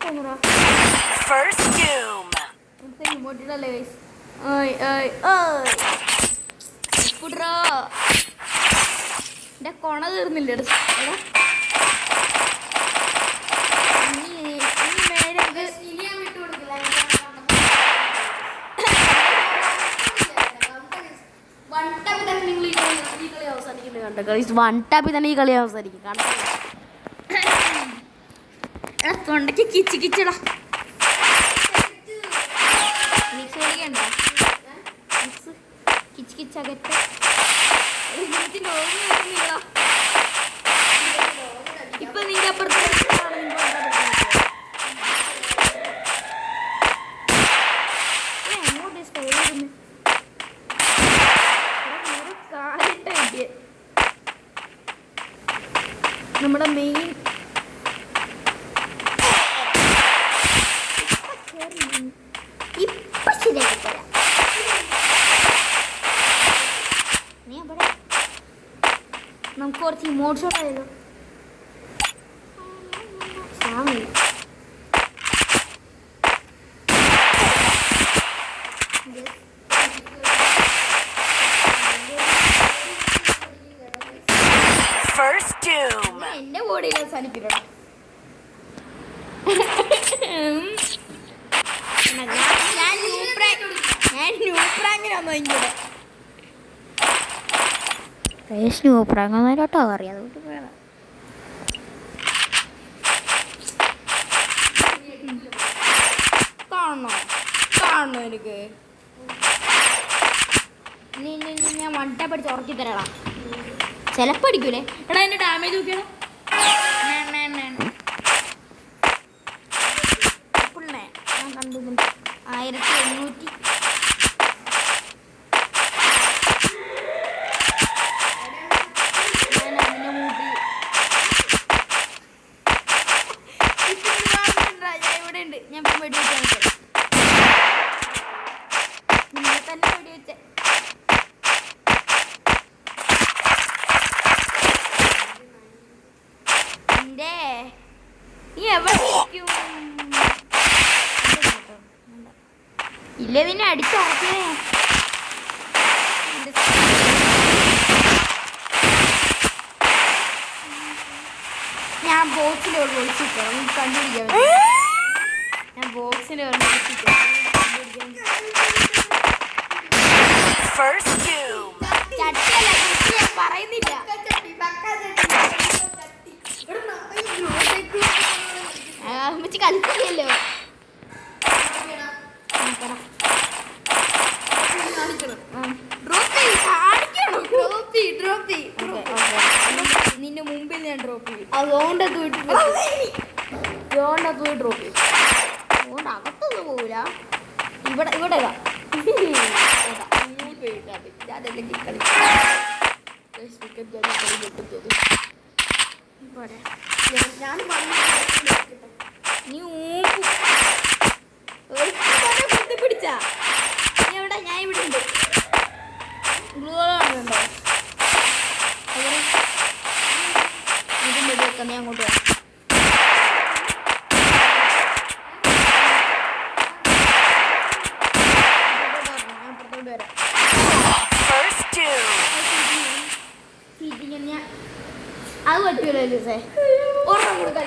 തോന്നുടാ. First doom. ഇങ്ങോട്ടിടല്ലേ guys. ഓയ് ഓയ് ഓയ്. ഇപ്പുട്രാ. എൻ്റെ കൊണ തീർന്നില്ല. വൺ ടാപ്പിൽ തന്നെ ഈ കളി അവസാനിക്കും. തൊണ്ടയ്ക്ക് കിച്ച് കിച്ചടാ. മിക്സ് കളിക്കണ്ട. മിക്സ് കിച്ച് കിച്ചകറ്റ. ഇപ്പൊ നിന്റെ അപ്പുറത്ത് നമ്മുടെ മെയിൻ ഇപ്പൊ ശരിയാക്കി തരാം. നീ അവിടെ നമുക്ക് കുറച്ച് ഇമോട്ട് ഷോട്ട് ആയല്ലോ. എന്റെ ബോഡിയിൽ അവസാനിപ്പിക്കണം. ഞാൻ ന്യൂപ്രാങ്ങിനാന്നോ ഇങ്ങോട്ട് ന്യൂപ്രാങ്ങോട്ടോ അറിയാം. അതുകൊണ്ട് വേണം കാണണോ എനിക്ക്. ഞാൻ വണ്ട പഠിച്ച് ഉറക്കി തരാടാ. ചിലപ്പോ അടിക്കൂലേ. എടാ എന്റെ ഡാമേജ് നോക്കിയാലോ. 1800. ഇവിടെ ഉണ്ട്. ഞാൻ വെടി വെച്ചാൽ നിങ്ങൾ തന്നെ വെടി വെച്ച. നീ എവിടെ ഇല്ലേ നിന്നെ അടിച്ചുറക്കേ. ഞാൻ ബോക്സിൻ്റെ ഒരു വിളിച്ചിട്ടോ കണ്ടുപിടിക്കാൻ പറ്റും. ഞാൻ ബോക്സിൻ്റെ ഒരു വിളിച്ചിട്ടോ ചട്ടിയല്ല പറയുന്നില്ല. കളിക്കില്ലല്ലോ. നിന്റെ മുമ്പിൽ ഞാൻ ഡ്രോപ്പ് ചെയ്യും. അതുകൊണ്ടത് പോയി ഡ്രോപ്പ് ചെയ്യും. അതുകൊണ്ട് അകത്തൊന്നും പോവില്ല. ഇവിടെ നീ പിടിച്ചാ നീ എവിടെ? ഞാൻ ഇവിടെ ഉണ്ട്. ഗ്ലൂണ്ടോ ഇതും വെടിവെക്കാം. നീ അങ്ങോട്ട് വരാം. അത് പറ്റൂലോ. ഒരെണ്ണം കൂടെ